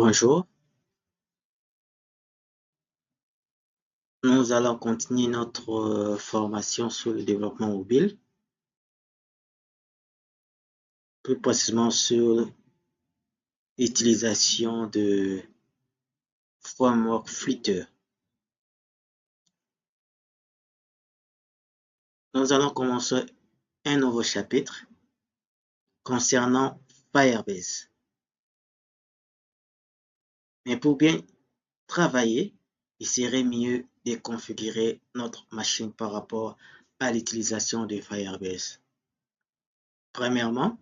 Bonjour, nous allons continuer notre formation sur le développement mobile, plus précisément sur l'utilisation de framework Flutter. Nous allons commencer un nouveau chapitre concernant Firebase. Mais pour bien travailler, il serait mieux de configurer notre machine par rapport à l'utilisation de Firebase. Premièrement,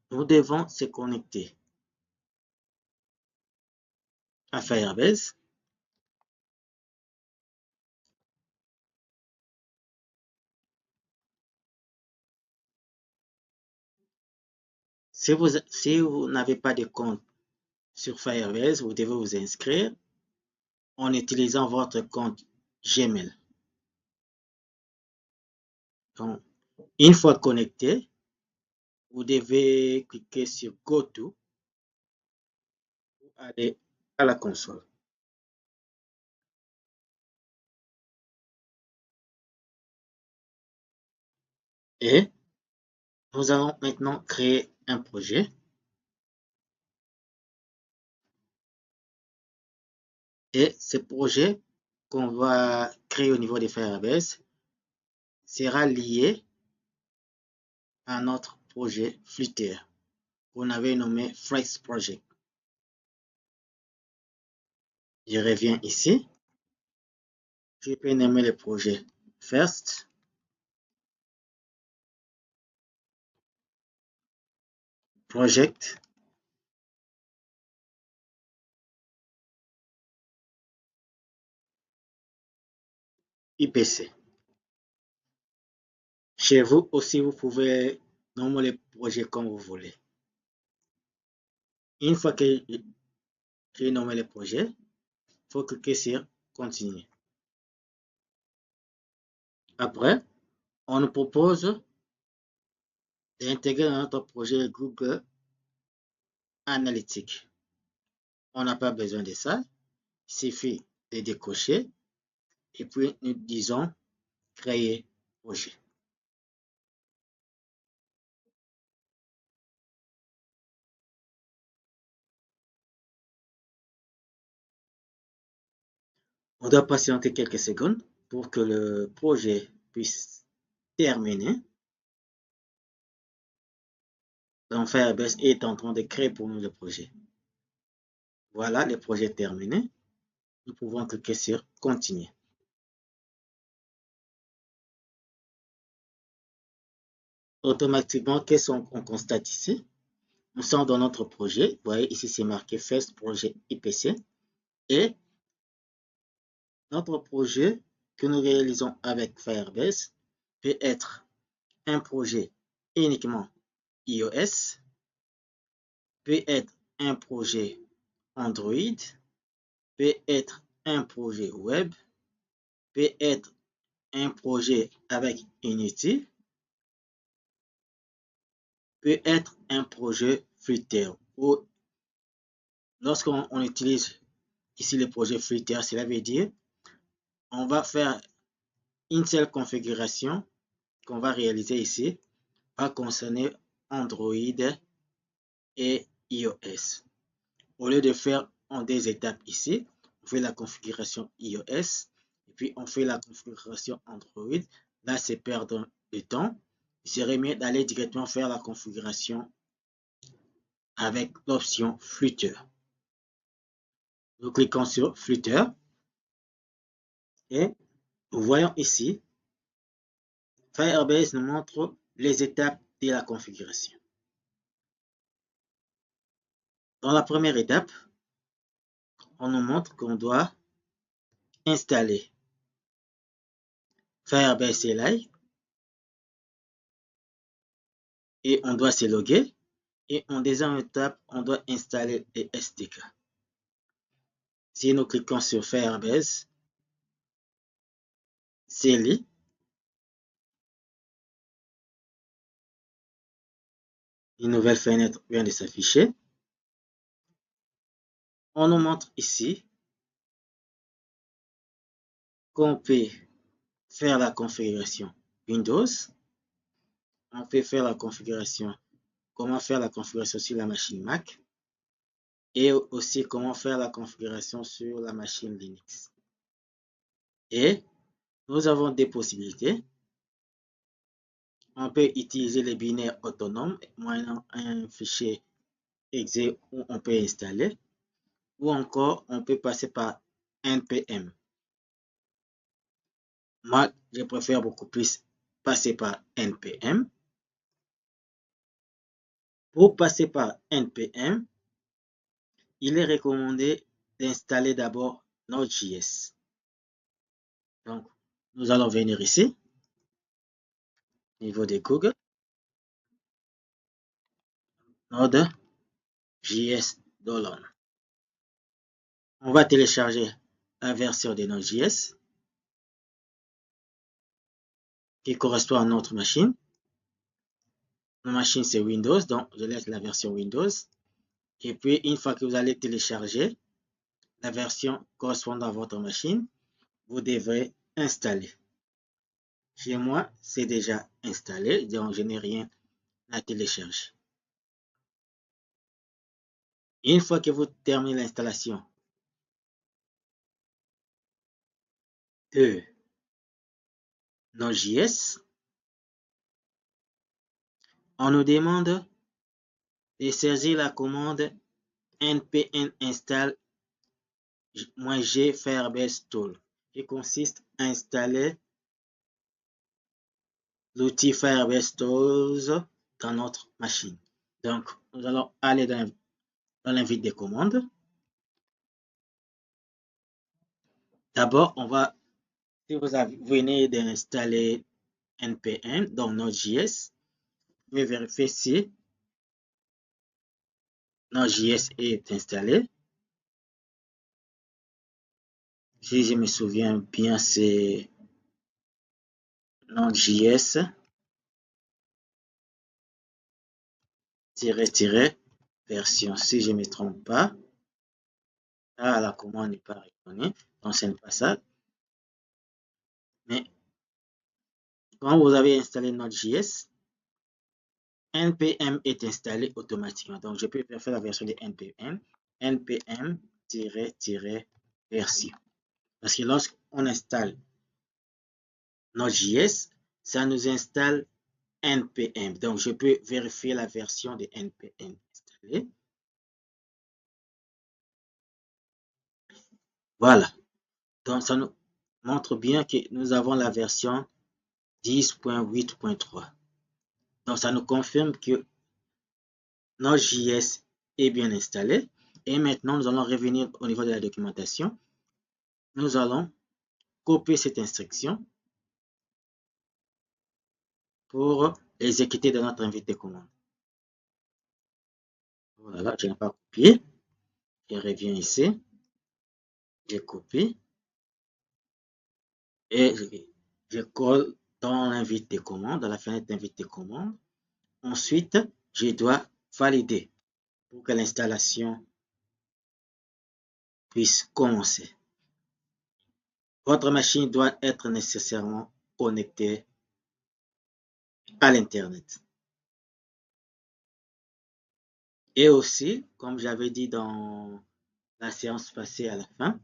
nous devons se connecter à Firebase. Si vous n'avez pas de compte sur Firebase, vous devez vous inscrire en utilisant votre compte Gmail. Donc, une fois connecté, vous devez cliquer sur Go To pour aller à la console. Et nous allons maintenant créer un projet. Et ce projet qu'on va créer au niveau de Firebase sera lié à notre projet Flutter qu'on avait nommé Flex Project. Je reviens ici. Je peux nommer le projet First. Project. IPC. Chez vous aussi, vous pouvez nommer les projets comme vous voulez. Une fois que j'ai nommé le projet, il faut cliquer sur Continuer. Après, on nous propose d'intégrer dans notre projet Google Analytics. On n'a pas besoin de ça. Il suffit de décocher et puis nous disons Créer projet. On doit patienter quelques secondes pour que le projet puisse terminer. Donc Firebase est en train de créer pour nous le projet. Voilà, le projet terminé. Nous pouvons cliquer sur Continuer. Automatiquement, qu'est-ce qu'on constate ici? Nous sommes dans notre projet. Vous voyez ici, c'est marqué First Projet IPC. Et notre projet que nous réalisons avec Firebase peut être un projet uniquement iOS, peut être un projet Android, peut être un projet web, peut être un projet avec Unity, peut être un projet Flutter. Lorsqu'on utilise ici le projet Flutter, cela veut dire on va faire une seule configuration qu'on va réaliser ici va concerner Android et iOS. Au lieu de faire en deux étapes ici, on fait la configuration iOS et puis on fait la configuration Android. Là, c'est perdre de temps. Il serait mieux d'aller directement faire la configuration avec l'option Flutter. Nous cliquons sur Flutter et nous voyons ici, Firebase nous montre les étapes de la configuration. Dans la première étape, on nous montre qu'on doit installer Firebase CLI et on doit se loguer. Et en deuxième étape, on doit installer les SDK. Si nous cliquons sur Firebase CLI, une nouvelle fenêtre vient de s'afficher. on nous montre ici qu'on peut faire la configuration Windows. On peut faire la configuration, comment faire la configuration sur la machine Mac et aussi comment faire la configuration sur la machine Linux. Et nous avons des possibilités. On peut utiliser les binaires autonomes moyennant un fichier exe où on peut installer, ou encore on peut passer par npm. Moi, je préfère beaucoup plus passer par npm. Pour passer par npm, il est recommandé d'installer d'abord Node.js. Donc, nous allons venir ici, au niveau de Google, Node.js download. On va télécharger la version de Node.js qui correspond à notre machine. Ma machine, c'est Windows, donc je laisse la version Windows. Et puis, une fois que vous allez télécharger la version correspondant à votre machine, vous devrez installer. Chez moi, c'est déjà installé, donc je n'ai rien à télécharger. Une fois que vous terminez l'installation de Node.js, on nous demande de saisir la commande npm install -g Firebase Tool qui consiste à installer l'outil Firebase Tools dans notre machine. Donc, nous allons aller dans l'invite des commandes. D'abord, on va, si vous venez d'installer npm dans Node.js, vous pouvez vérifier si Node.js est installé. Si je me souviens bien, c'est Node.js version, si je ne me trompe pas. Ah, la commande n'est pas reconnue, donc ce n'est pas ça. Mais quand vous avez installé Node.js, npm est installé automatiquement. Donc, je peux faire la version de npm, npm-version. Parce que lorsqu'on installe Node.js, ça nous installe npm. Donc, je peux vérifier la version de npm installée. Voilà. Donc, ça nous montre bien que nous avons la version 10.8.3. Donc, ça nous confirme que Node.js est bien installé. Et maintenant, nous allons revenir au niveau de la documentation. Nous allons copier cette instruction pour l'exécuter dans notre invite de commande. Voilà, je n'ai pas copié. Je reviens ici. Je copie. Et je colle dans l'invite de commande, dans la fenêtre d'invite de commande. Ensuite, je dois valider pour que l'installation puisse commencer. Votre machine doit être nécessairement connectée à l'Internet. Et aussi, comme j'avais dit dans la séance passée à la fin,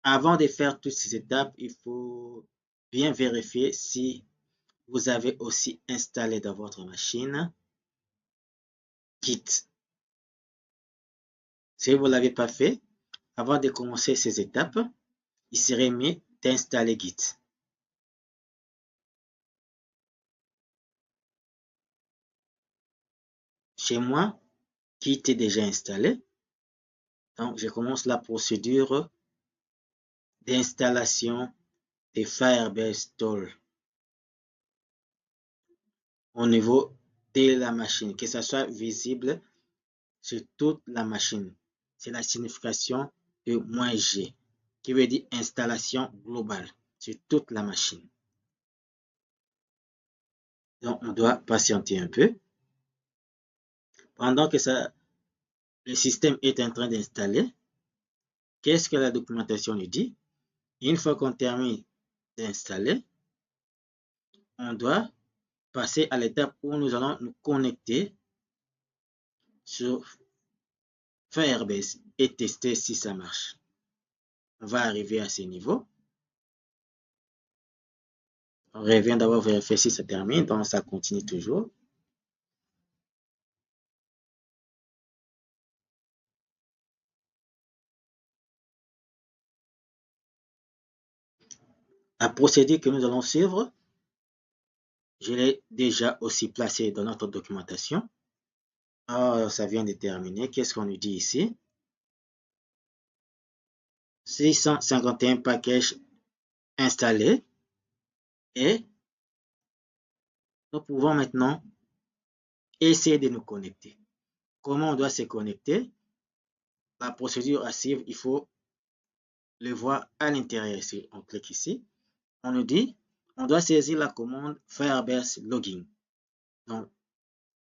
avant de faire toutes ces étapes, il faut bien vérifier si vous avez aussi installé dans votre machine Git. Si vous ne l'avez pas fait, avant de commencer ces étapes, il serait mieux d'installer Git. Chez moi, Git est déjà installé. Donc, je commence la procédure d'installation de Firebase Tool au niveau de la machine, que ça soit visible sur toute la machine. C'est la signification de -G, qui veut dire installation globale sur toute la machine. Donc, on doit patienter un peu. Pendant que le système est en train d'installer. Qu'est-ce que la documentation nous dit? Une fois qu'on termine d'installer, on doit passer à l'étape où nous allons nous connecter sur Firebase et tester si ça marche. On va arriver à ce niveau. On revient d'abord vérifier si ça termine, donc ça continue toujours. La procédure que nous allons suivre, je l'ai déjà aussi placé dans notre documentation. Alors, ça vient de terminer. Qu'est-ce qu'on nous dit ici? 651 packages installés. Et nous pouvons maintenant essayer de nous connecter. Comment on doit se connecter? La procédure à suivre, il faut le voir à l'intérieur ici. On clique ici. On nous dit, on doit saisir la commande Firebase Login. Donc,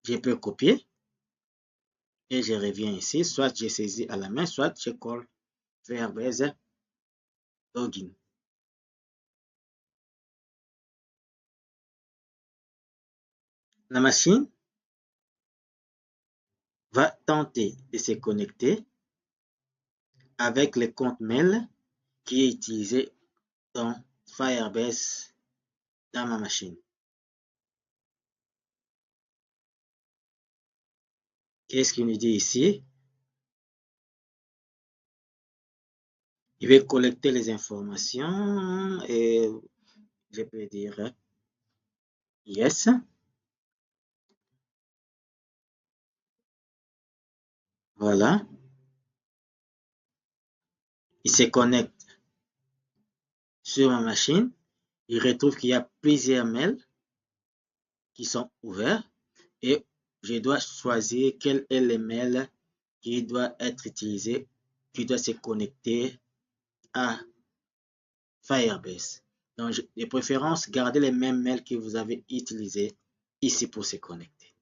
je peux copier et je reviens ici. Soit je saisis à la main, soit je colle Firebase Login. La machine va tenter de se connecter avec le compte mail qui est utilisé dans Firebase dans ma machine. Qu'est-ce qu'il nous dit ici? Il va collecter les informations et je peux dire yes. Voilà. Il se connecte sur ma machine. Il retrouve qu'il y a plusieurs mails qui sont ouverts et je dois choisir quel est le mail qui doit être utilisé, qui doit se connecter à Firebase. Donc, de préférence, gardez les mêmes mails que vous avez utilisés ici pour se connecter.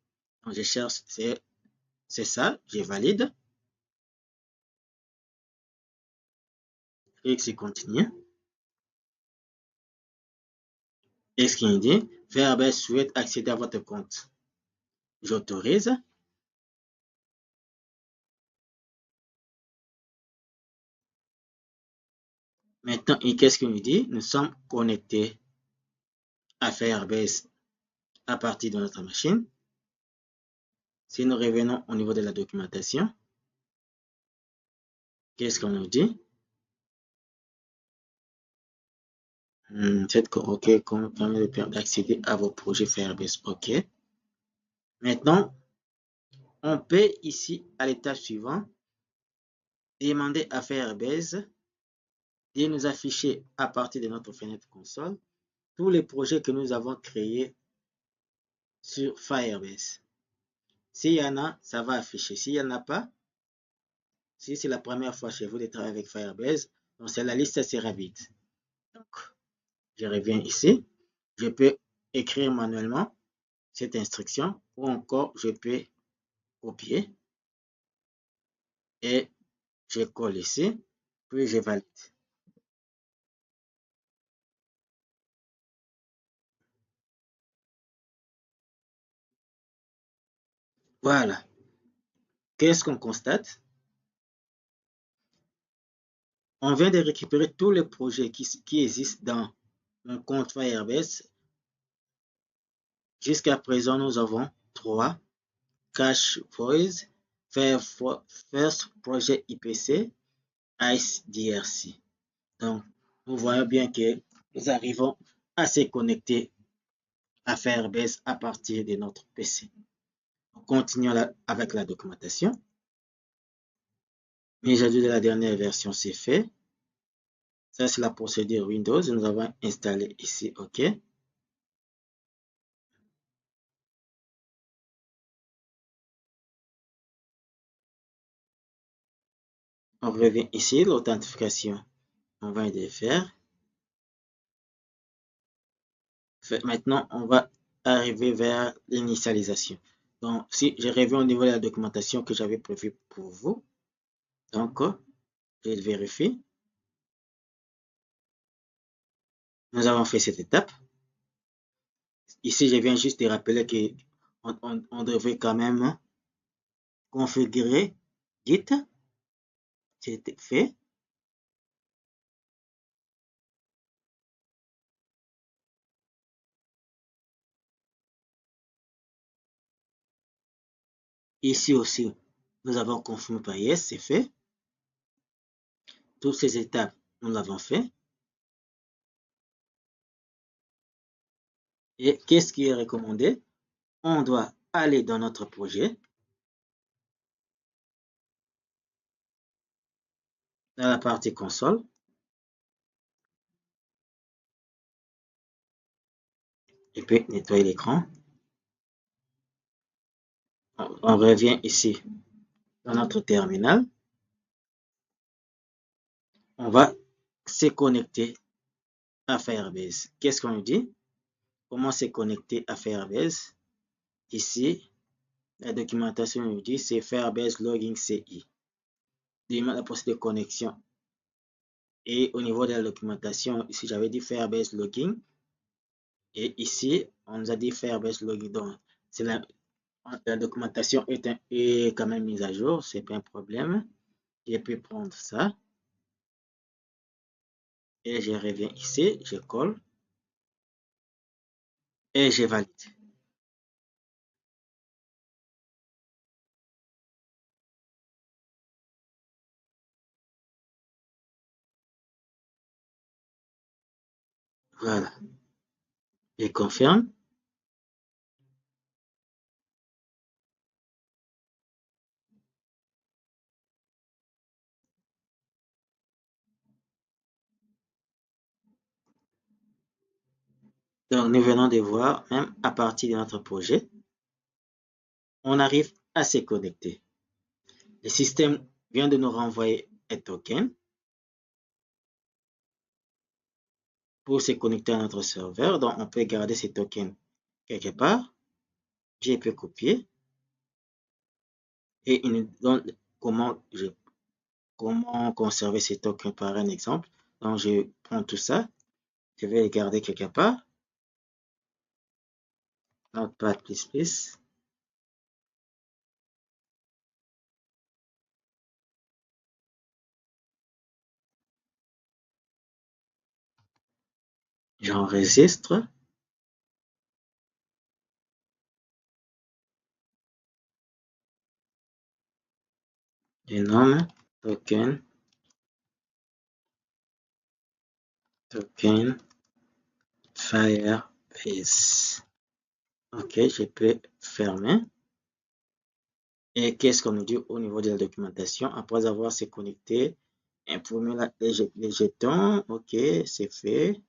Donc, je cherche, c'est ça, je valide. Clique sur continue. Et ce qu'il dit, Firebase souhaite accéder à votre compte. J'autorise. Maintenant, qu'est-ce qu'il nous dit? Nous sommes connectés à Firebase à partir de notre machine. Si nous revenons au niveau de la documentation, qu'est-ce qu'on nous dit? Faites OK, comme permet d'accéder à vos projets Firebase. OK. Maintenant, on peut ici, à l'étape suivante, demander à Firebase de nous afficher à partir de notre fenêtre console tous les projets que nous avons créés sur Firebase. S'il y en a, ça va afficher. S'il n'y en a pas, si c'est la première fois chez vous de travailler avec Firebase, donc c'est la liste sera vide. Donc, je reviens ici. Je peux écrire manuellement cette instruction ou encore je peux copier et je colle ici, puis je valide. Voilà. Qu'est-ce qu'on constate? On vient de récupérer tous les projets qui existent dans mon compte Firebase. Jusqu'à présent, nous avons 3. Cache Voice, First Project IPC, Ice DRC. Donc, nous voyons bien que nous arrivons à se connecter à Firebase à partir de notre PC. On continue avec la documentation. Mise à jour de la dernière version, c'est fait. Ça, c'est la procédure Windows. Nous avons installé ici OK. On revient ici, l'authentification. On va le faire. Maintenant, on va arriver vers l'initialisation. Donc, si je reviens au niveau de la documentation que j'avais prévue pour vous, donc, je vérifie. Nous avons fait cette étape. Ici, je viens juste de rappeler qu'on devrait quand même configurer Git. C'est fait. Ici aussi, nous avons confirmé par yes, c'est fait. Toutes ces étapes, nous l'avons fait. Et qu'est-ce qui est recommandé? On doit aller dans notre projet, dans la partie console, et puis nettoyer l'écran. On revient ici dans notre terminal. On va se connecter à Firebase. Qu'est-ce qu'on nous dit? Comment se connecter à Firebase? Ici, la documentation nous dit c'est Firebase Logging CI. Demande la procédure de connexion. Et au niveau de la documentation, ici j'avais dit Firebase Logging. Et ici, on nous a dit Firebase Logging. Donc, la documentation est quand même mise à jour, c'est pas un problème. Je peux prendre ça. Et je reviens ici, je colle. Et je valide. Voilà. Je confirme. Donc, nous venons de voir, même à partir de notre projet, on arrive à se connecter. Le système vient de nous renvoyer un token pour se connecter à notre serveur. Donc, on peut garder ce token quelque part. Je peux copier. Et il nous donne comment conserver ces tokens par un exemple. Donc, je prends tout ça. Je vais les garder quelque part. Notepad++. J'enregistre. Je nomme token Firebase. Ok, je peux fermer. Et qu'est-ce qu'on nous dit au niveau de la documentation? Après avoir se connecté, imprimer les jetons. Ok, c'est fait.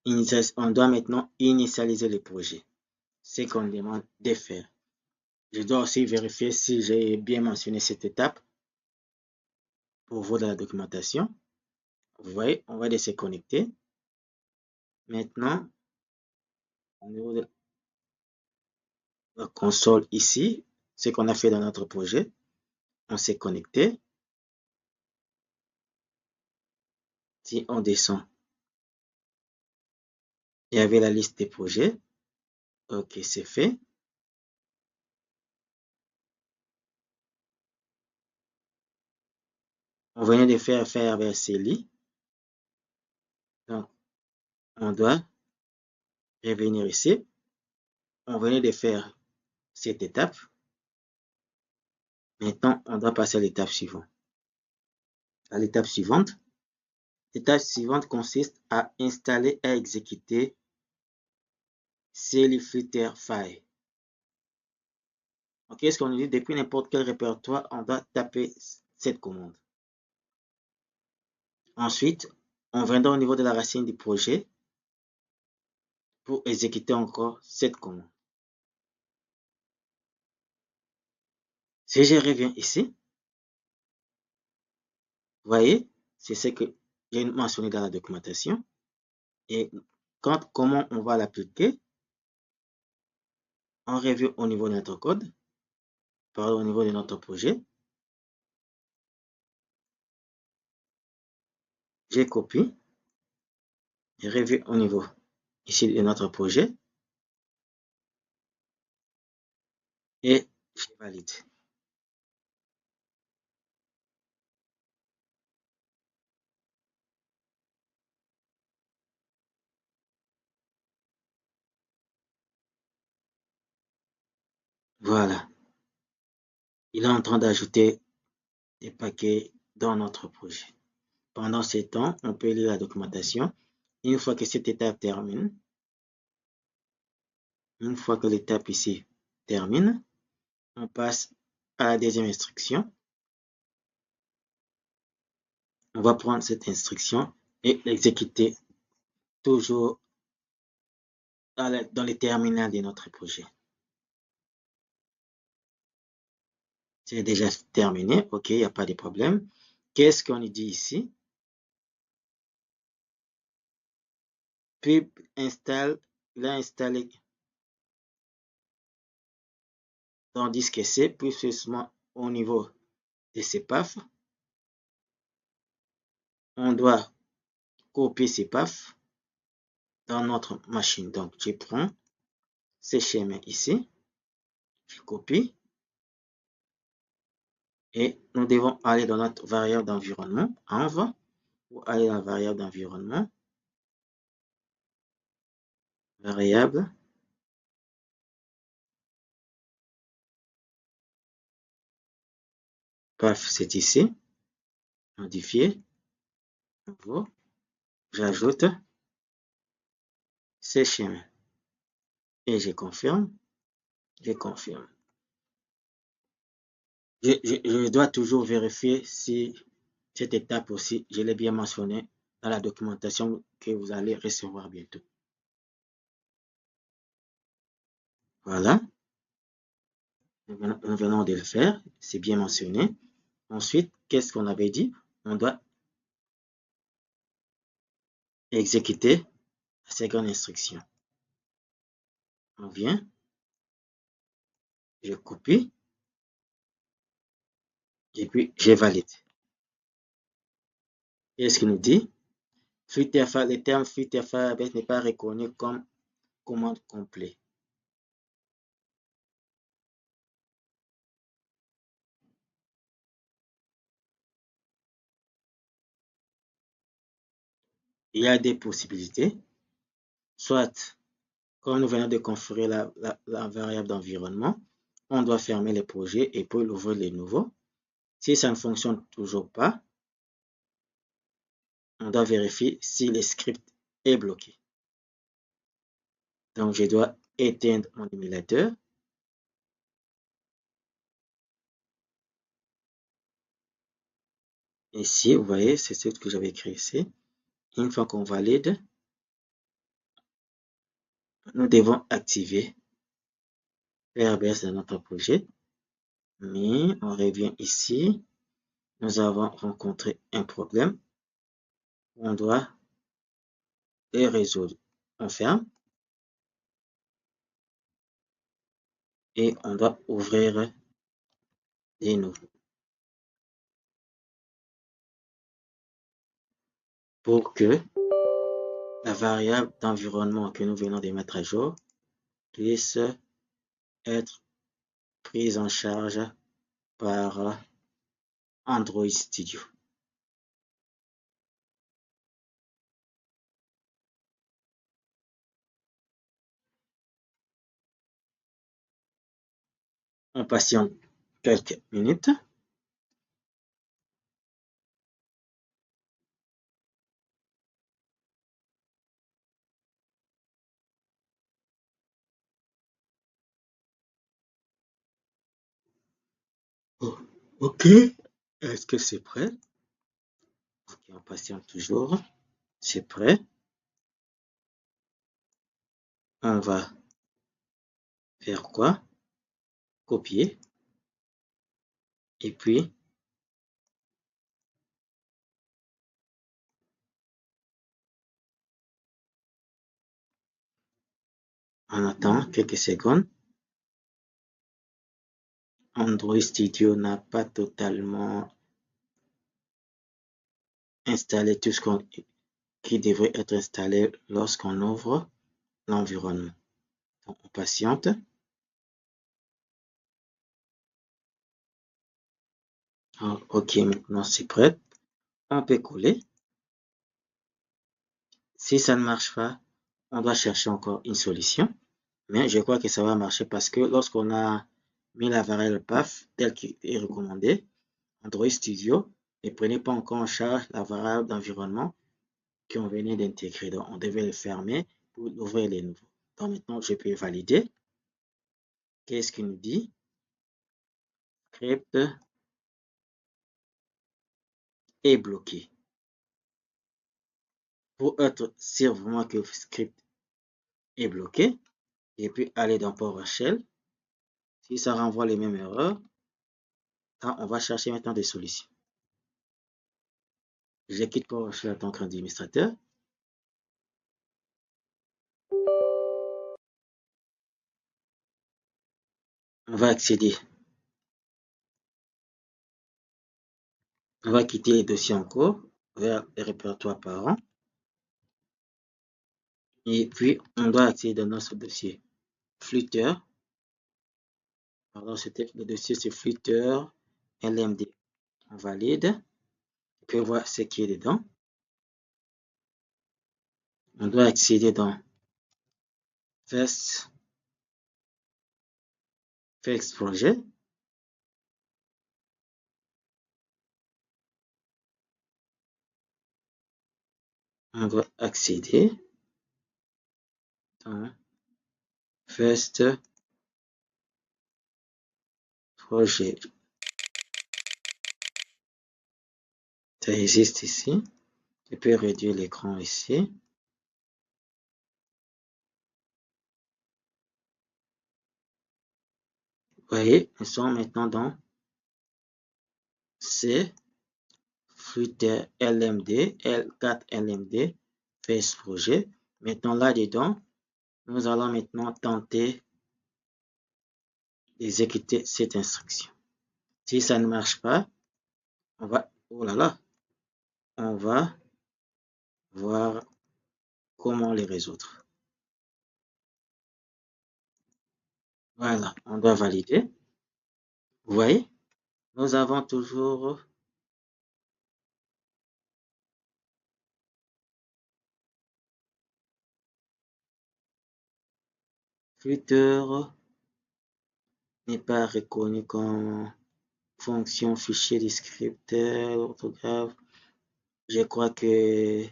On doit maintenant initialiser le projet. C'est ce qu'on demande de faire. Je dois aussi vérifier si j'ai bien mentionné cette étape pour voir dans la documentation. Vous voyez, on va se connecter. Maintenant, au niveau de la console ici, ce qu'on a fait dans notre projet, on s'est connecté. Si on descend, il y avait la liste des projets. Ok, c'est fait. On venait de faire Firebase CLI. Donc, on doit revenir ici. On venait de faire cette étape. Maintenant, on doit passer à l'étape suivante. L'étape suivante consiste à installer et exécuter CLI-Flutter-File. Ok, ce qu'on nous dit, depuis n'importe quel répertoire, on doit taper cette commande. Ensuite, on viendra au niveau de la racine du projet pour exécuter encore cette commande. Si je reviens ici, vous voyez, c'est ce que j'ai mentionné dans la documentation. Et comment on va l'appliquer? On revient au niveau de notre code, au niveau de notre projet. Je copie, je reviens au niveau ici de notre projet et je valide. Voilà. Il est en train d'ajouter des paquets dans notre projet. Pendant ce temps, on peut lire la documentation. Une fois que cette étape termine, une fois que l'étape ici termine, on passe à la deuxième instruction. On va prendre cette instruction et l'exécuter toujours dans les terminales de notre projet. C'est déjà terminé, ok, il n'y a pas de problème. Qu'est-ce qu'on dit ici? Pub installe, il a installé dans disque C, plus précisément au niveau de ces PAF. On doit copier ces PAF dans notre machine. Donc, je prends ces schémas ici, je copie, et nous devons aller dans notre variable d'environnement, env, ou aller dans la variable d'environnement, variable, PAF, c'est ici, modifier, nouveau, j'ajoute ces schémas et je confirme, je confirme. Je dois toujours vérifier si cette étape aussi, je l'ai bien mentionné dans la documentation que vous allez recevoir bientôt. Voilà, nous venons de le faire, c'est bien mentionné. Ensuite, qu'est-ce qu'on avait dit? On doit exécuter la seconde instruction. On vient, je copie, et puis je valide. Qu'est-ce qu'il nous dit? Le terme fuite alphabet n'est pas reconnu comme commande complète. Il y a des possibilités, soit comme nous venons de configurer la variable d'environnement, on doit fermer les projets et puis ouvrir les nouveaux. Si ça ne fonctionne toujours pas, on doit vérifier si le script est bloqué. Donc, je dois éteindre mon émulateur. Ici, vous voyez, c'est ce que j'avais écrit ici. Une fois qu'on valide, nous devons activer PRBS dans notre projet. Mais on revient ici. Nous avons rencontré un problème. On doit le résoudre. On ferme. Et on doit ouvrir les nouveaux. Pour que la variable d'environnement que nous venons de mettre à jour puisse être prise en charge par Android Studio. On patiente quelques minutes. Oh, ok. Est-ce que c'est prêt? Ok, on patiente toujours. C'est prêt. On va faire quoi? Copier. Et puis, On attend quelques secondes. Android Studio n'a pas totalement installé tout ce qui devrait être installé lorsqu'on ouvre l'environnement. Donc, on patiente. OK, maintenant c'est prêt. On peut coller. Si ça ne marche pas, on doit chercher encore une solution. Mais je crois que ça va marcher parce que lorsqu'on a mis la variable path telle qu'il est recommandé, Android Studio ne prenait pas encore en charge la variable d'environnement qu'on venait d'intégrer. Donc, on devait le fermer pour ouvrir les nouveaux. Donc, maintenant, je peux valider. Qu'est-ce qu'il nous dit? Script est bloqué. Pour être sûr vraiment que le script est bloqué, et puis aller dans PowerShell. Si ça renvoie les mêmes erreurs, on va chercher maintenant des solutions. Je quitte PowerShell en tant qu'administrateur. On va accéder. On va quitter les dossiers en cours vers le répertoire parents. Et puis, on doit accéder dans notre dossier Flutter. Pardon, c'était le dossier, c'est Flutter LMD. On valide. On peut voir ce qui est dedans. On doit accéder dans First Project. On doit accéder dans First Project. Ça existe ici. Je peux réduire l'écran ici. Vous voyez, nous sommes maintenant dans C, Flutter LMD, L4 LMD, First Project. Maintenant, là-dedans, nous allons maintenant tenter d'exécuter cette instruction. Si ça ne marche pas, on va, oh là là, on va voir comment les résoudre. Voilà, on doit valider. Vous voyez, nous avons toujours Flutter n'est pas reconnu comme fonction fichier descripteur, orthographe. Je crois que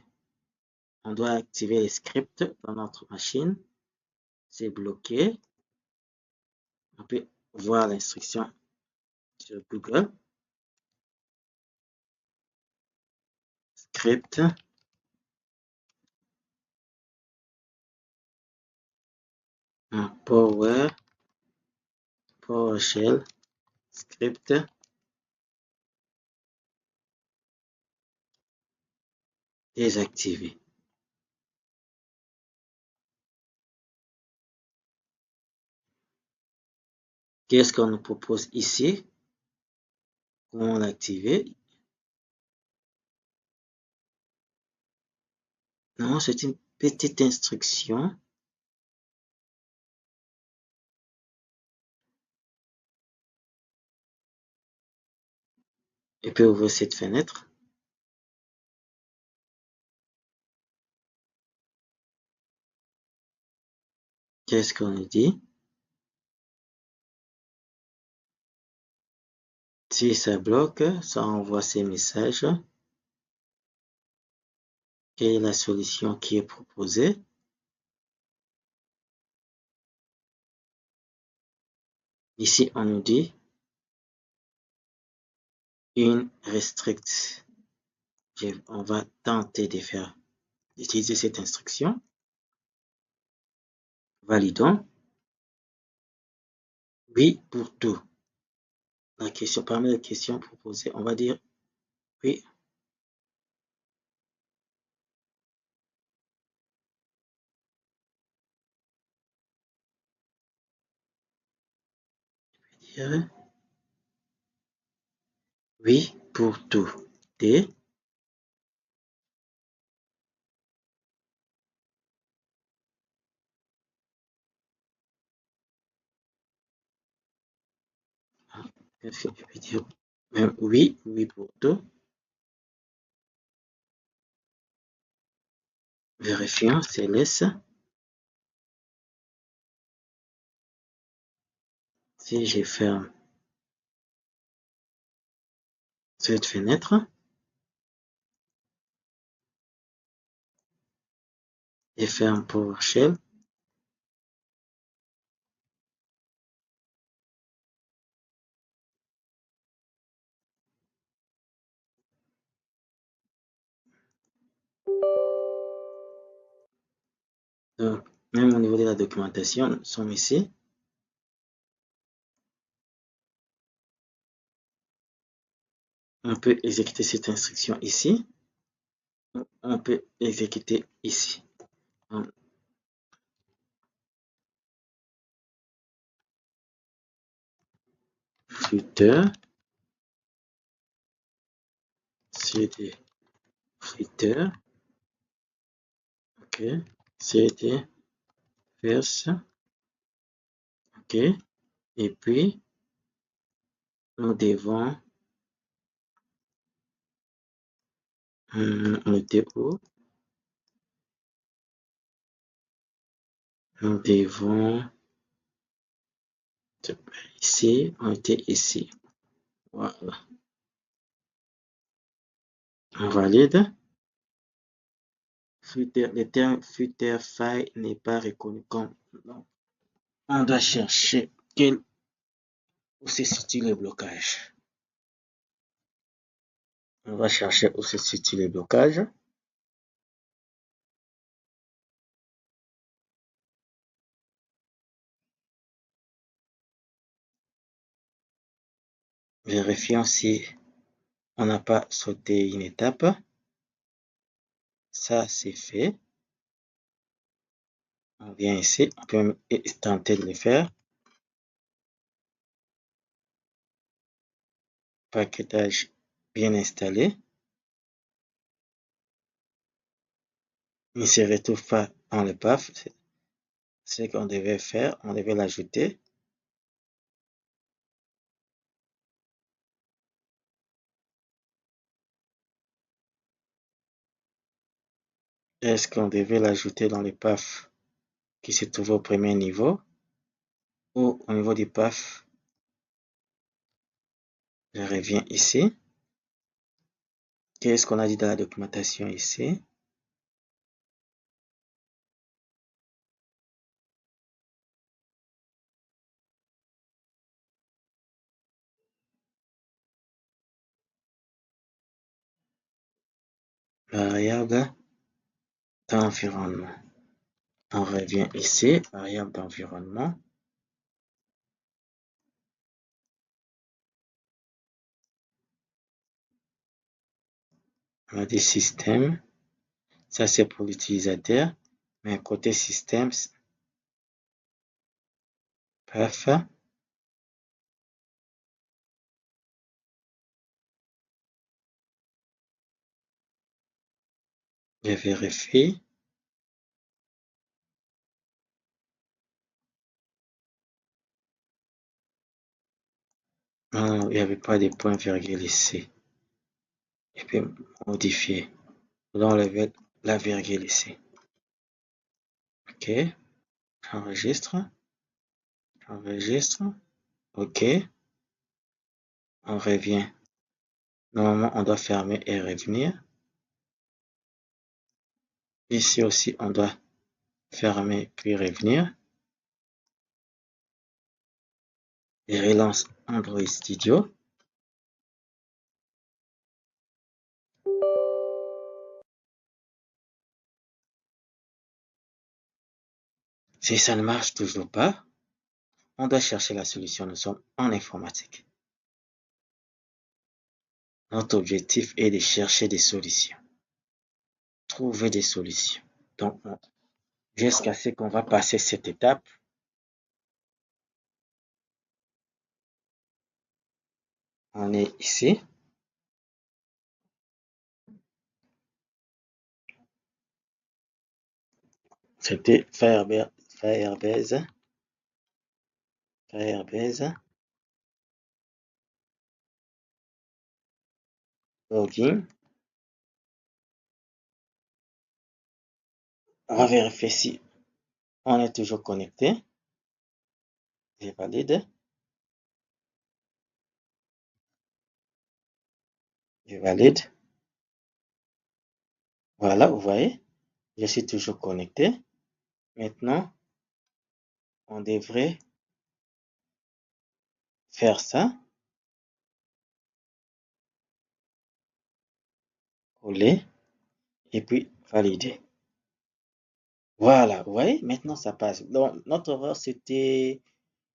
on doit activer les scripts dans notre machine. C'est bloqué. On peut voir l'instruction sur Google. Script. PowerShell. Script. Désactivé. Qu'est-ce qu'on nous propose ici? Comment l'activer? Non, c'est une petite instruction. Je peux ouvrir cette fenêtre. Qu'est-ce qu'on nous dit? Si ça bloque, ça envoie ces messages. Quelle est la solution qui est proposée? Ici, on nous dit une restrict. On va tenter d'utiliser cette instruction. Validons. Oui pour tout. Parmi les questions proposées, on va dire oui. dire oui pour tout. D. Est-ce que je peux dire même oui, oui pour tout. Vérifions, c'est laisse. Si je ferme cette fenêtre, et ferme PowerShell, donc même au niveau de la documentation, nous sommes ici. On peut exécuter cette instruction ici. On peut exécuter ici. Footer, cd footer, ok, cd first, ok, et puis nous devons noter où nous devons ici, on était ici, voilà, on valide. Le terme footer file n'est pas reconnu comme nom. On doit chercher où se situe le blocage. On va chercher où se situe le blocage. Vérifions si on n'a pas sauté une étape. Ça, c'est fait. On vient ici, on peut tenter de le faire. Paquetage bien installé. Il ne se retrouve pas dans le path. C'est ce qu'on devait faire, on devait l'ajouter. Est-ce qu'on devait l'ajouter dans le path qui se trouve au premier niveau ou au niveau du path? Je reviens ici. Qu'est-ce qu'on a dit dans la documentation ici? Variable d'environnement. On revient ici, variable d'environnement. On a dit système. Ça, c'est pour l'utilisateur. Mais côté système, path. Je vérifie. Non, il n'y avait pas de point virgule ici. Je peux modifier. On enlever la virgule ici. OK. J'enregistre. J'enregistre. OK. On revient. Normalement, on doit fermer et revenir. Ici aussi, on doit fermer puis revenir. Et relance Android Studio. Si ça ne marche toujours pas, on doit chercher la solution. Nous sommes en informatique. Notre objectif est de chercher des solutions. Trouver des solutions. Donc, jusqu'à ce qu'on va passer cette étape, On est ici. C'était Firebase. Login. On va vérifier si on est toujours connecté. Je valide. Je valide. Voilà, vous voyez, je suis toujours connecté. Maintenant, on devrait faire ça. Coller. Et puis valider. Voilà, vous voyez, maintenant ça passe. Donc, notre erreur, c'était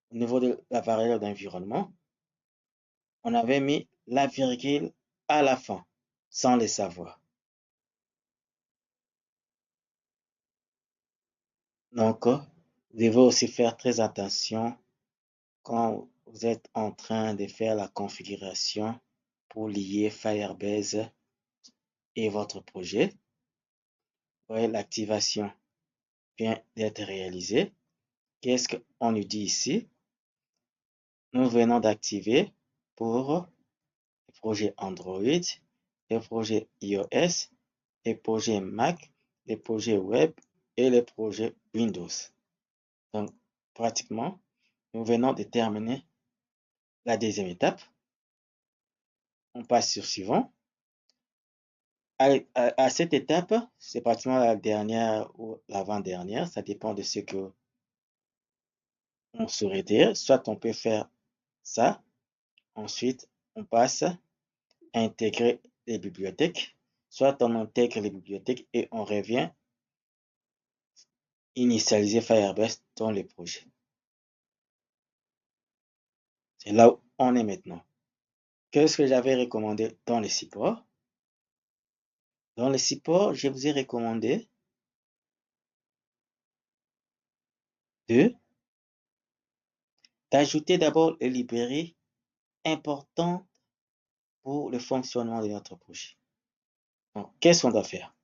au niveau de la variable d'environnement. On avait mis la virgule à la fin, sans le savoir. Donc, vous devez aussi faire très attention quand vous êtes en train de faire la configuration pour lier Firebase et votre projet. Vous voyez, l'activation vient d'être réalisée. Qu'est-ce qu'on nous dit ici? Nous venons d'activer pour les projets Android, les projets iOS, les projets Mac, les projets web et les projets Windows. Donc, pratiquement, nous venons de terminer la deuxième étape. On passe sur suivant. À cette étape, c'est pratiquement la dernière ou l'avant-dernière. Ça dépend de ce que on saurait dire. Soit on peut faire ça. Ensuite, on passe à intégrer les bibliothèques. Soit on intègre les bibliothèques et on revient initialiser Firebase dans le projet. C'est là où on est maintenant. Qu'est-ce que j'avais recommandé dans les supports? Dans les supports, je vous ai recommandé d'ajouter d'abord les librairies importantes pour le fonctionnement de notre projet. Donc, qu'est-ce qu'on doit faire?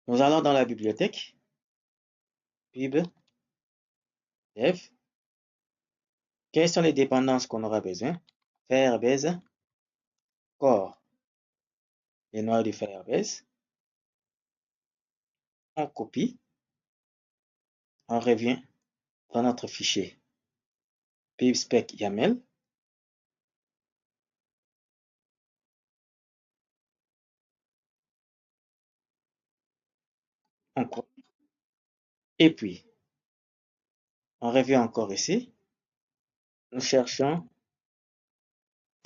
Nous allons dans la bibliothèque, pub, dev. Quelles sont les dépendances qu'on aura besoin? Firebase, core, les noyaux de Firebase. On copie, on revient dans notre fichier pibspec YAML. On copie. Et puis, on revient encore ici. Nous cherchons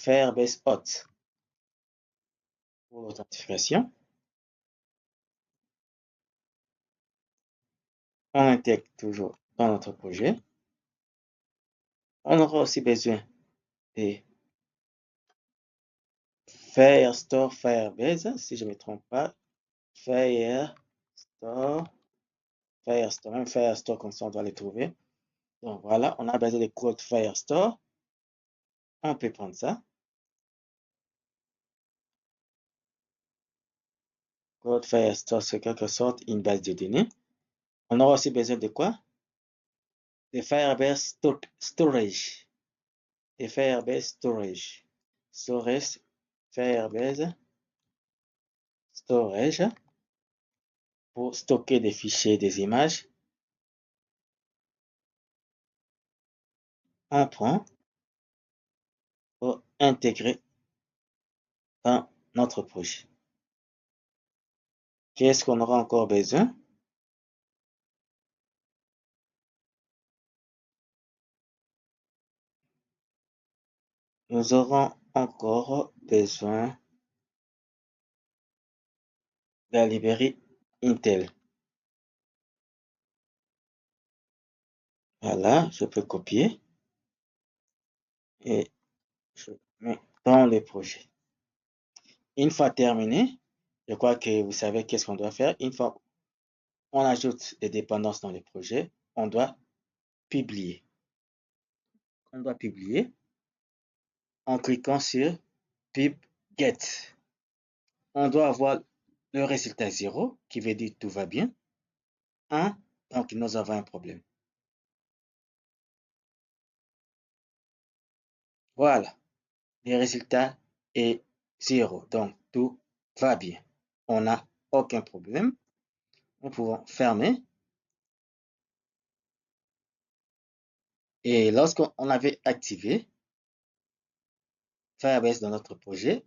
Firebase Auth pour l'authentification. On intègre toujours dans notre projet. On aura aussi besoin de Firestore Firebase, si je ne me trompe pas. Firestore, même Firestore, comme ça on doit les trouver. Donc voilà, on a besoin de code Firestore. On peut prendre ça. Code Firestore, c'est quelque sorte une base de données. On aura aussi besoin de quoi? De Firebase Storage. De Firebase Storage. Firebase Storage pour stocker des fichiers, des images. On prend pour intégrer dans notre projet. Qu'est-ce qu'on aura encore besoin? Nous aurons encore besoin de la librairie Intel. Voilà, je peux copier et je mets dans le projet. Une fois terminé, je crois que vous savez qu'est-ce qu'on doit faire. Une fois on ajoute des dépendances dans le projet, on doit publier. On doit publier en cliquant sur pip get. On doit avoir le résultat 0, qui veut dire tout va bien. 1, donc nous avons un problème. Voilà, le résultat est 0, donc tout va bien. On n'a aucun problème. Nous pouvons fermer. Et lorsqu'on avait activé Firebase dans notre projet,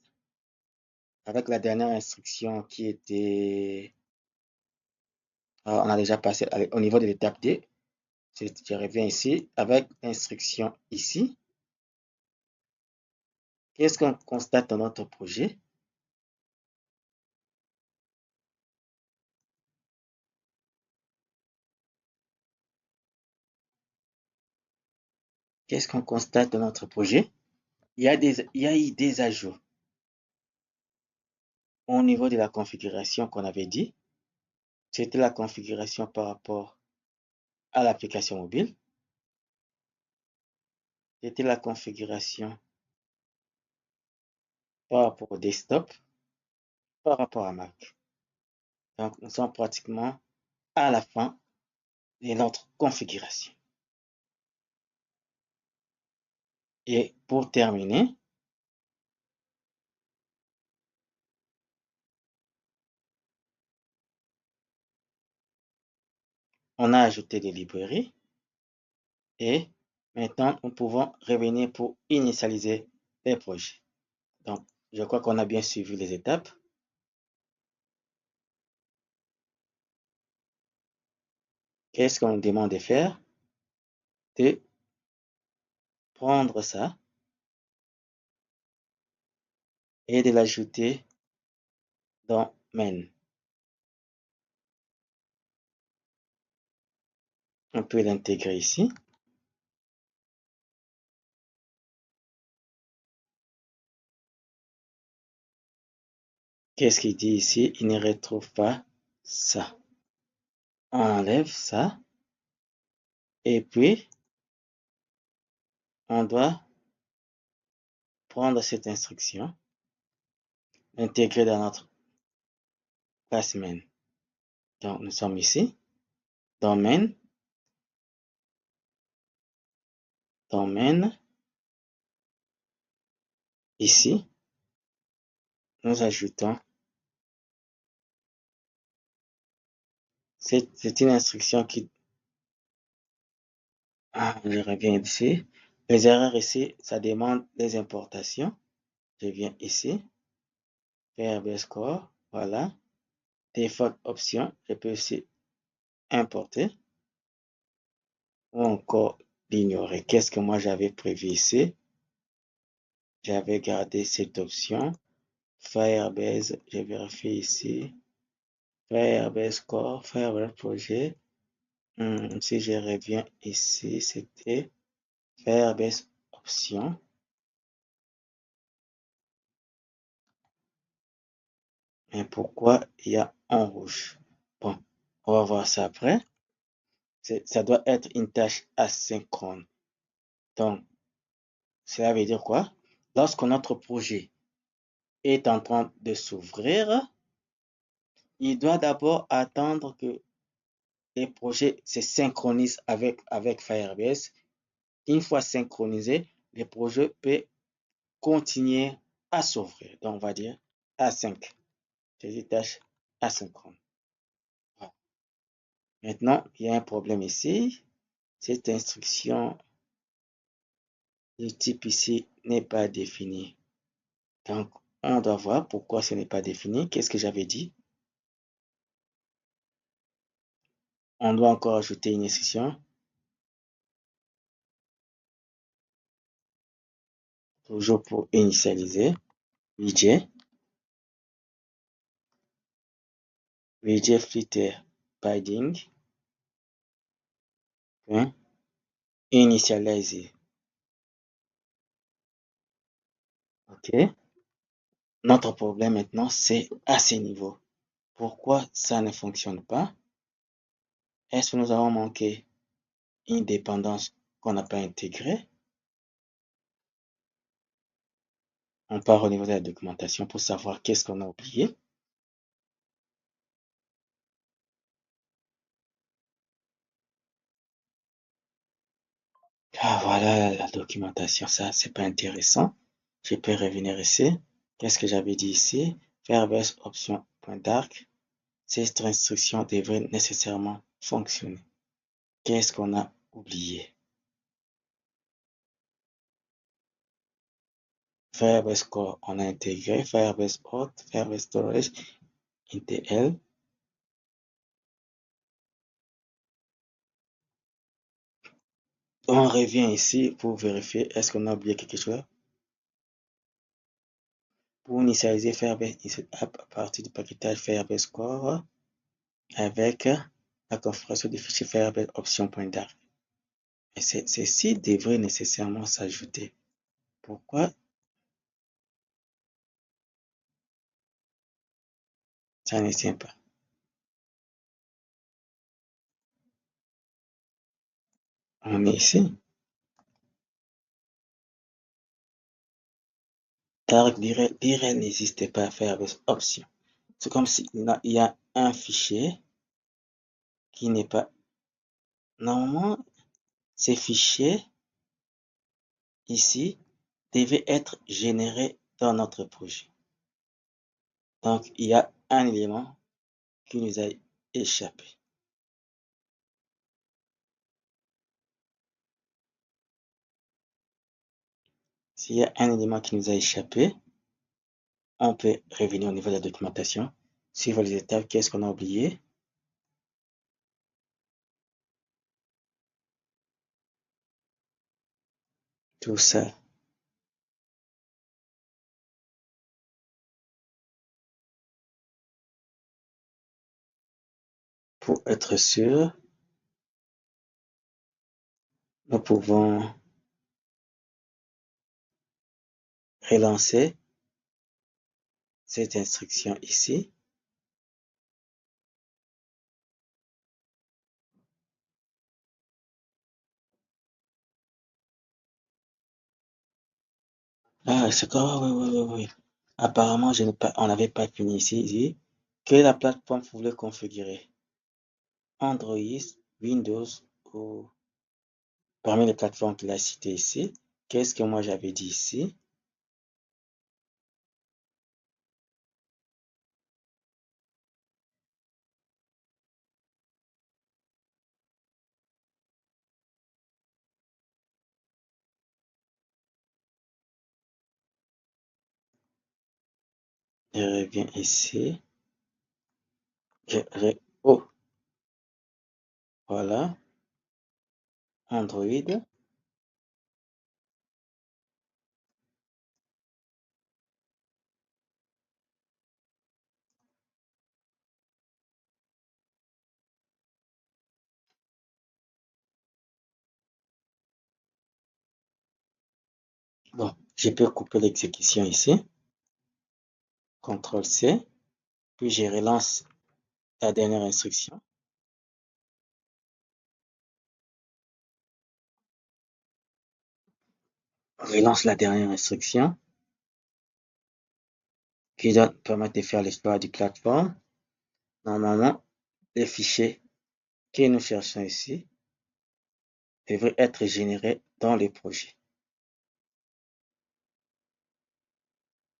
avec la dernière instruction qui était... Alors, on a déjà passé au niveau de l'étape D. Je reviens ici avec l'instruction ici. Qu'est-ce qu'on constate dans notre projet? Qu'est-ce qu'on constate dans notre projet? Il y a eu des ajouts au niveau de la configuration qu'on avait dit. C'était la configuration par rapport à l'application mobile. C'était la configuration par rapport au desktop, par rapport à Mac. Donc, nous sommes pratiquement à la fin de notre configuration. Et pour terminer, on a ajouté des librairies et maintenant nous pouvons revenir pour initialiser les projets. Donc, je crois qu'on a bien suivi les étapes. Qu'est-ce qu'on nous demande de faire? De prendre ça et de l'ajouter dans main. On peut l'intégrer ici. Qu'est-ce qu'il dit ici? Il ne retrouve pas ça. On enlève ça. Et puis, on doit prendre cette instruction, l'intégrer dans notre classe main. Donc, nous sommes ici, dans main, ici, nous ajoutons, c'est une instruction qui, je reviens ici, les erreurs ici, ça demande des importations, je viens ici, Firebase Core, voilà, default option, je peux aussi importer, ou encore l'ignorer. Qu'est-ce que moi j'avais prévu ici? J'avais gardé cette option, Firebase, je vérifie ici, Firebase Core, Firebase Projet. Si je reviens ici, c'était Firebase Option. Mais pourquoi il y a en rouge? Bon, on va voir ça après. Ça doit être une tâche asynchrone. Donc, cela veut dire quoi? Lorsque notre projet est en train de s'ouvrir, il doit d'abord attendre que les projets se synchronisent avec Firebase. Une fois synchronisé, le projet peut continuer à s'ouvrir. Donc, on va dire A5. C'est des tâches asynchrones. Voilà. Maintenant, il y a un problème ici. Cette instruction, le type ici n'est pas défini. Donc, on doit voir pourquoi ce n'est pas défini. Qu'est-ce que j'avais dit? On doit encore ajouter une instruction. Toujours pour initialiser. Widget filter binding. Initialiser. OK. Notre problème maintenant, c'est à ce niveau. Pourquoi ça ne fonctionne pas? Est-ce que nous avons manqué une dépendance qu'on n'a pas intégrée? On part au niveau de la documentation pour savoir qu'est-ce qu'on a oublié. Ah, voilà la documentation, ça, c'est pas intéressant. Je peux revenir ici. Qu'est-ce que j'avais dit ici? Firebase option point d'arc. Cette instruction devrait nécessairement fonctionner. Qu'est-ce qu'on a oublié? Firebase Core, on a intégré Firebase Auth, Firebase Storage, IntelL. On revient ici pour vérifier est-ce qu'on a oublié quelque chose. Pour initialiser Firebase Insert App à partir du paquetage Firebase Core avec la configuration du fichier Firebase option.dark. Et ceci devrait nécessairement s'ajouter. Pourquoi ça ne tient pas? On est ici. Dark dirait n'existait pas à Firebase option. C'est comme s'il y a un fichier qui n'est pas. Normalement, ces fichiers ici devaient être générés dans notre projet. Donc, il y a un élément qui nous a échappé. S'il y a un élément qui nous a échappé, on peut revenir au niveau de la documentation, suivre les étapes, qu'est-ce qu'on a oublié. Tout ça. Pour être sûr, nous pouvons relancer cette instruction ici. Ah, c'est quoi? Oui. Apparemment, on n'avait pas fini ici. Quelle est la plateforme que vous voulez configurer? Android, Windows ou parmi les plateformes qu'il a citées ici. Qu'est-ce que moi j'avais dit ici? Je reviens ici. Oh, voilà. Android. Bon, je peux couper l'exécution ici. CTRL-C. Puis je relance la dernière instruction. Relance la dernière instruction qui doit permettre de faire l'exploit du plateforme. Normalement, les fichiers que nous cherchons ici devraient être générés dans le projet.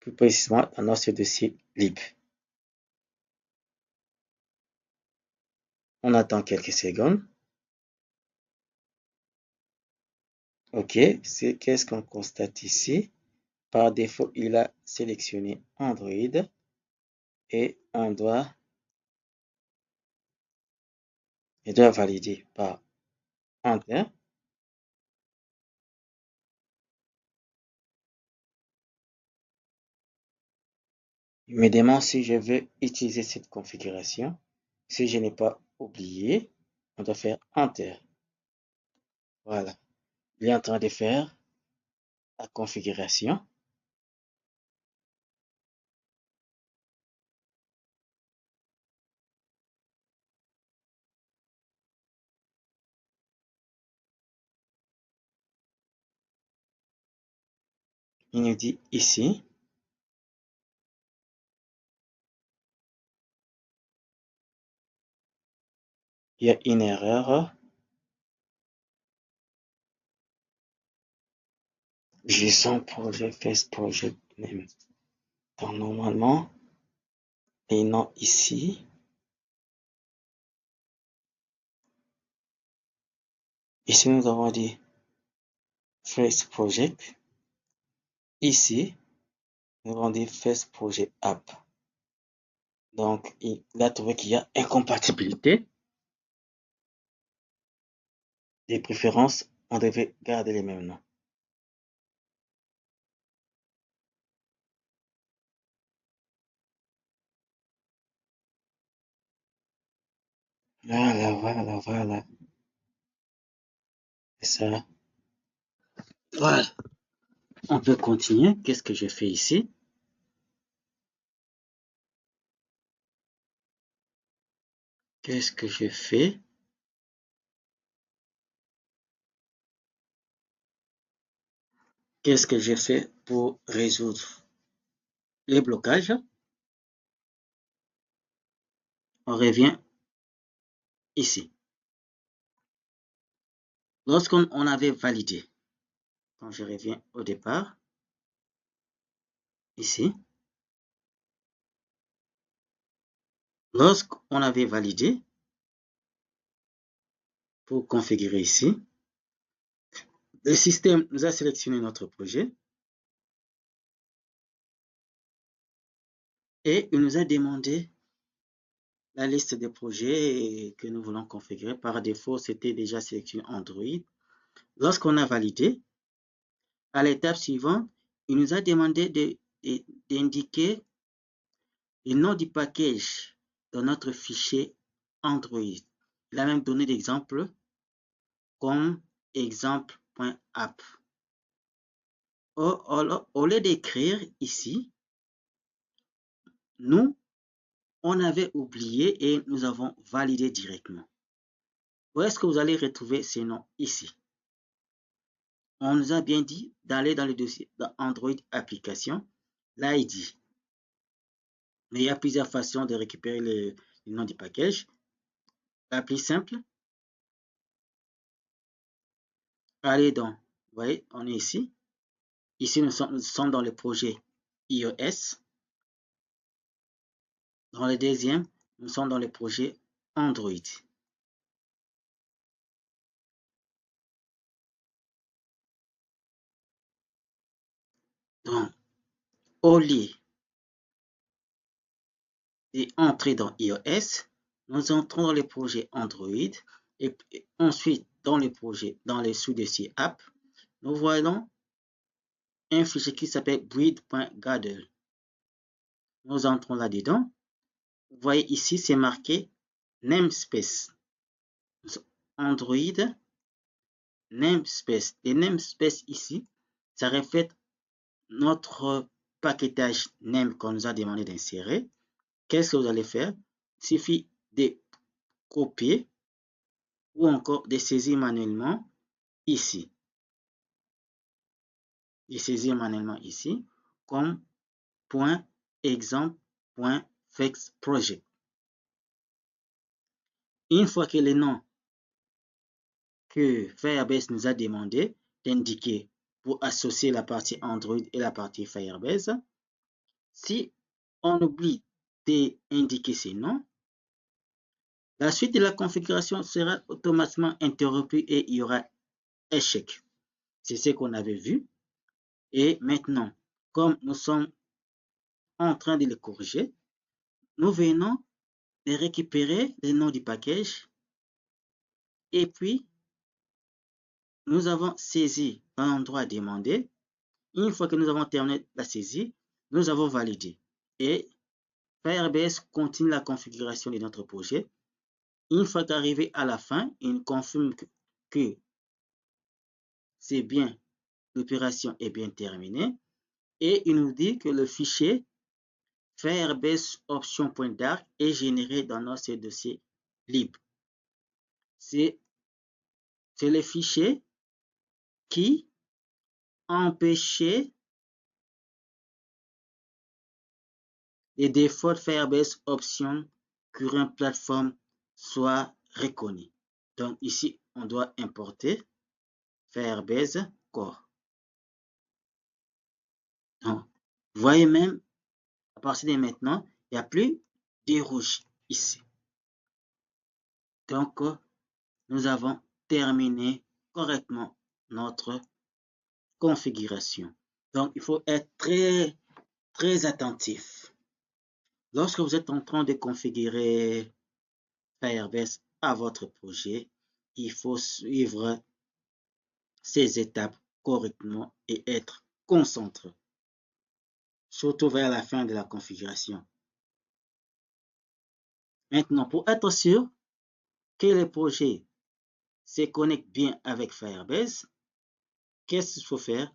Plus précisément dans notre dossier lib. On attend quelques secondes. OK, qu'est-ce qu'on constate ici? Par défaut, il a sélectionné Android et il doit valider par Enter. Il me demande si je veux utiliser cette configuration. Si je n'ai pas oublié, on doit faire Enter. Voilà. Il est en train de faire la configuration. Il nous dit ici, il y a une erreur. JSON projet first project name. Donc normalement, les noms ici. Ici, nous avons dit first project. Ici, nous avons dit first project app. Donc, il a trouvé qu'il y a incompatibilité. Des préférences, on devait garder les mêmes noms. Voilà. C'est ça. Voilà. On peut continuer. Qu'est-ce que je fais ici? Qu'est-ce que je fais? Qu'est-ce que je fais pour résoudre les blocages? On revient ici. Lorsqu'on avait validé, quand je reviens au départ, ici, lorsqu'on avait validé, pour configurer ici, le système nous a sélectionné notre projet et il nous a demandé la liste des projets que nous voulons configurer. Par défaut, c'était déjà sélectionné Android. Lorsqu'on a validé, à l'étape suivante, il nous a demandé d'indiquer le nom du package dans notre fichier Android. Il a même donné d'exemples comme exemple.app. Au lieu d'écrire ici, nous, on avait oublié et nous avons validé directement. Où est-ce que vous allez retrouver ces noms ici? On nous a bien dit d'aller dans le dossier dans Android Application, l'ID. Mais il y a plusieurs façons de récupérer le nom du package. La plus simple, allez dans, vous voyez, on est ici. Ici, nous sommes dans le projet iOS. Dans le deuxième, nous sommes dans le projet Android. Donc, au lieu d'entrer dans iOS, nous entrons dans le projet Android et ensuite dans le projet, dans le sous-dossier App, nous voyons un fichier qui s'appelle build.gather. Nous entrons là-dedans. Vous voyez ici, c'est marqué namespace. Android namespace. Les namespace ici, ça reflète notre paquetage name qu'on nous a demandé d'insérer. Qu'est-ce que vous allez faire? Il suffit de copier ou encore de saisir manuellement ici. De saisir manuellement ici comme .exemple.fetchProject. Une fois que le nom que Firebase nous a demandé d'indiquer pour associer la partie Android et la partie Firebase, si on oublie d'indiquer ces noms, la suite de la configuration sera automatiquement interrompue et il y aura échec. C'est ce qu'on avait vu. Et maintenant, comme nous sommes en train de le corriger, nous venons de récupérer le nom du package et puis nous avons saisi dans l'endroit demandé. Une fois que nous avons terminé la saisie, nous avons validé. Et Firebase continue la configuration de notre projet. Une fois qu'arrivé à la fin, il confirme que c'est bien, l'opération est bien terminée. Et il nous dit que le fichier Firebase option.dark est généré dans notre dossier lib. C'est le fichier qui empêchait les default Firebase option current platform soit reconnu. Donc ici, on doit importer Firebase Core. Donc, vous voyez même, à partir de maintenant, il n'y a plus de rouge ici. Donc, nous avons terminé correctement notre configuration. Donc, il faut être très attentif. Lorsque vous êtes en train de configurer Firebase à votre projet, il faut suivre ces étapes correctement et être concentré, surtout vers la fin de la configuration. Maintenant, pour être sûr que le projet se connecte bien avec Firebase, qu'est-ce qu'il faut faire?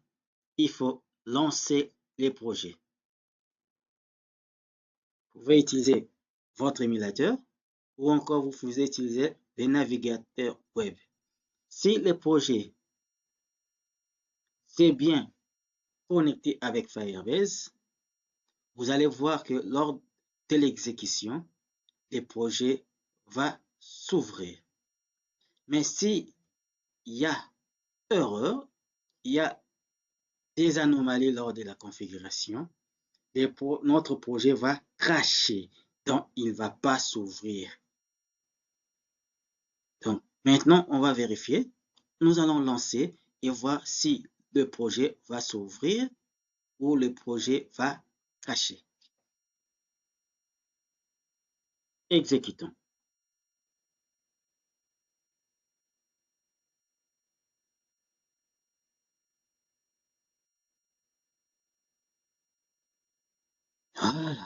Il faut lancer les projets. Vous pouvez utiliser votre émulateur ou encore vous pouvez utiliser les navigateurs web. Si le projet s'est bien connecté avec Firebase, vous allez voir que lors de l'exécution, le projet va s'ouvrir. Mais si il y a erreur, il y a des anomalies lors de la configuration, notre projet va cracher, donc il ne va pas s'ouvrir. Donc maintenant, on va vérifier. Nous allons lancer et voir si le projet va s'ouvrir ou le projet va cracher. Exécutons.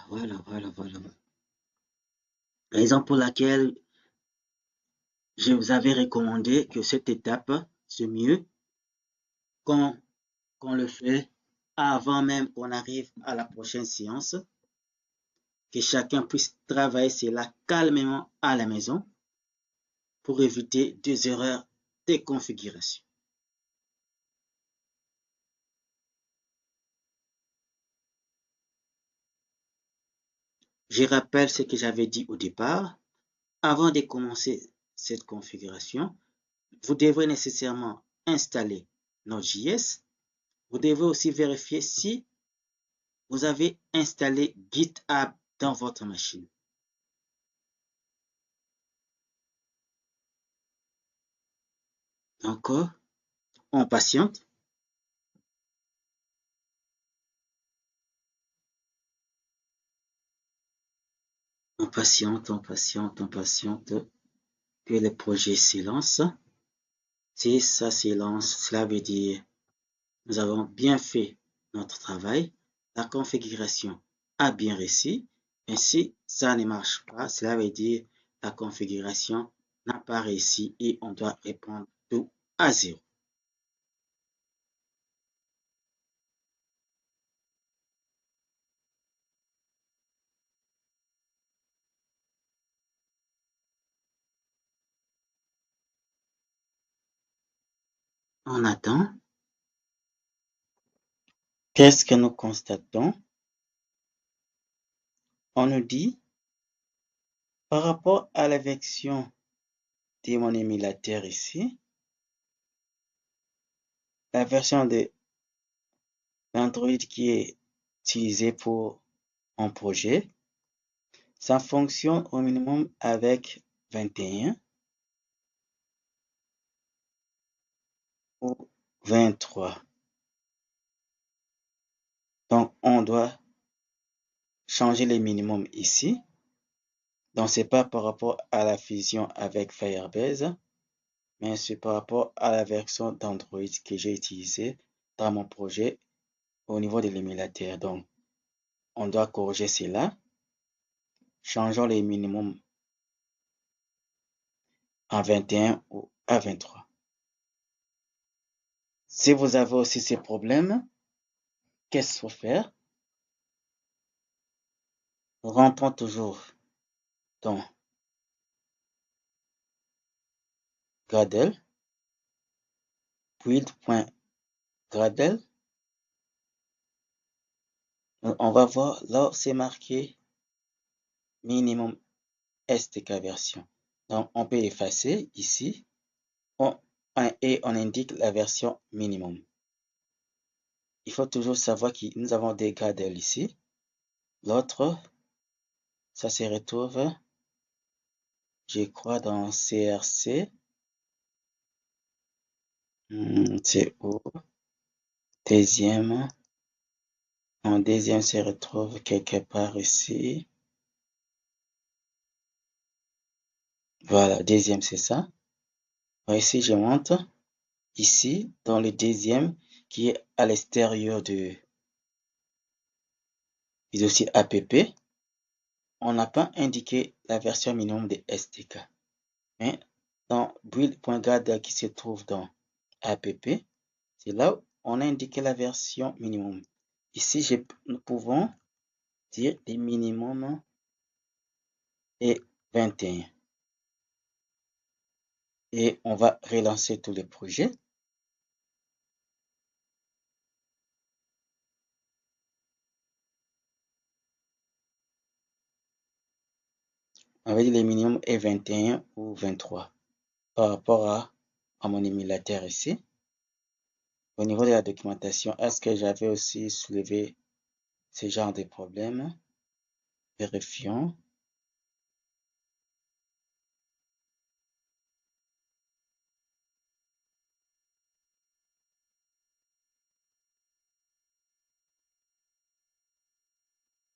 Voilà. Raison pour laquelle je vous avais recommandé que cette étape, c'est mieux qu'on le fait avant même qu'on arrive à la prochaine séance, que chacun puisse travailler cela calmement à la maison pour éviter des erreurs de configuration. Je rappelle ce que j'avais dit au départ. Avant de commencer cette configuration, vous devrez nécessairement installer Node.js. Vous devez aussi vérifier si vous avez installé GitHub dans votre machine. Encore, on patiente. On patiente que le projet se lance. Si ça se lance, cela veut dire nous avons bien fait notre travail. La configuration a bien réussi. Mais si ça ne marche pas, cela veut dire la configuration n'a pas réussi et on doit reprendre tout à zéro. On attend. Qu'est-ce que nous constatons? On nous dit, par rapport à la version de mon émulateur ici, la version d'Android qui est utilisée pour mon projet, ça fonctionne au minimum avec 21 ou 23. Donc, on doit changer les minimums ici. Donc, c'est pas par rapport à la fusion avec Firebase, mais c'est par rapport à la version d'Android que j'ai utilisée dans mon projet au niveau de l'émulateur. Donc, on doit corriger cela. Changeons les minimums à 21 ou à 23. Si vous avez aussi ces problèmes, qu'est-ce qu'il faut faire? Rentrons toujours dans Gradle, build.gradle. On va voir là, c'est marqué minimum SDK version. Donc, on peut effacer ici et on indique la version minimum. Il faut toujours savoir que nous avons des gradles ici. L'autre, ça se retrouve, je crois, dans CRC. C'est où? Deuxième. En deuxième se retrouve quelque part ici. Voilà, deuxième, c'est ça. Ici, je montre. Ici, dans le deuxième, qui est à l'extérieur du dossier app, on n'a pas indiqué la version minimum de SDK. Mais dans build.gradle qui se trouve dans app, c'est là où on a indiqué la version minimum. Ici, nous pouvons dire le minimum est 21. Et on va relancer tous les projets. On va dire le minimum est 21 ou 23 par rapport à mon émulateur ici. Au niveau de la documentation, est-ce que j'avais aussi soulevé ce genre de problème? Vérifions.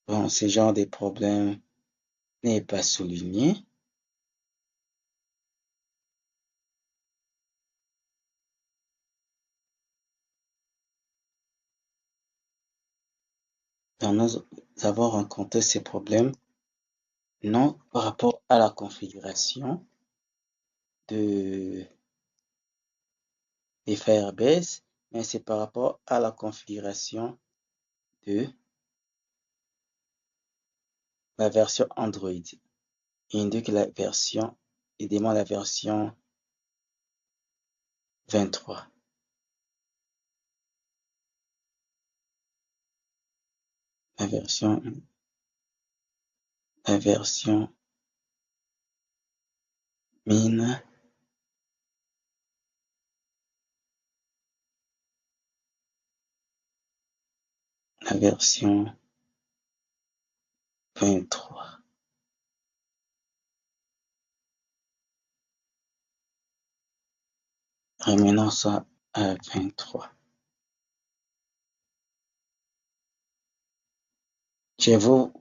Bon, ce genre de problème n'est pas souligné. Donc, nous avons rencontré ces problèmes non par rapport à la configuration de Firebase, mais c'est par rapport à la configuration de la version Android. Il indique la version, il demande la version 23. La version mine, la version 23. Ramenons ça à 23. Chez vous,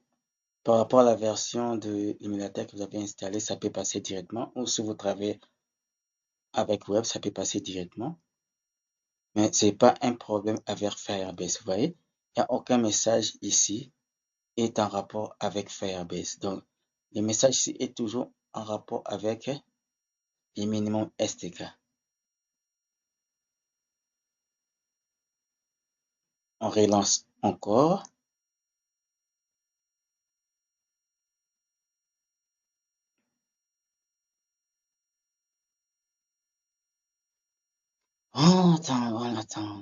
par rapport à la version de l'émulateur que vous avez installé, ça peut passer directement, ou si vous travaillez avec web, ça peut passer directement. Mais c'est pas un problème avec Firebase, vous voyez? Il n'y a aucun message ici est en rapport avec Firebase. Donc, le message ici est toujours en rapport avec le minimum SDK. On relance encore. Oh, attends, on attend.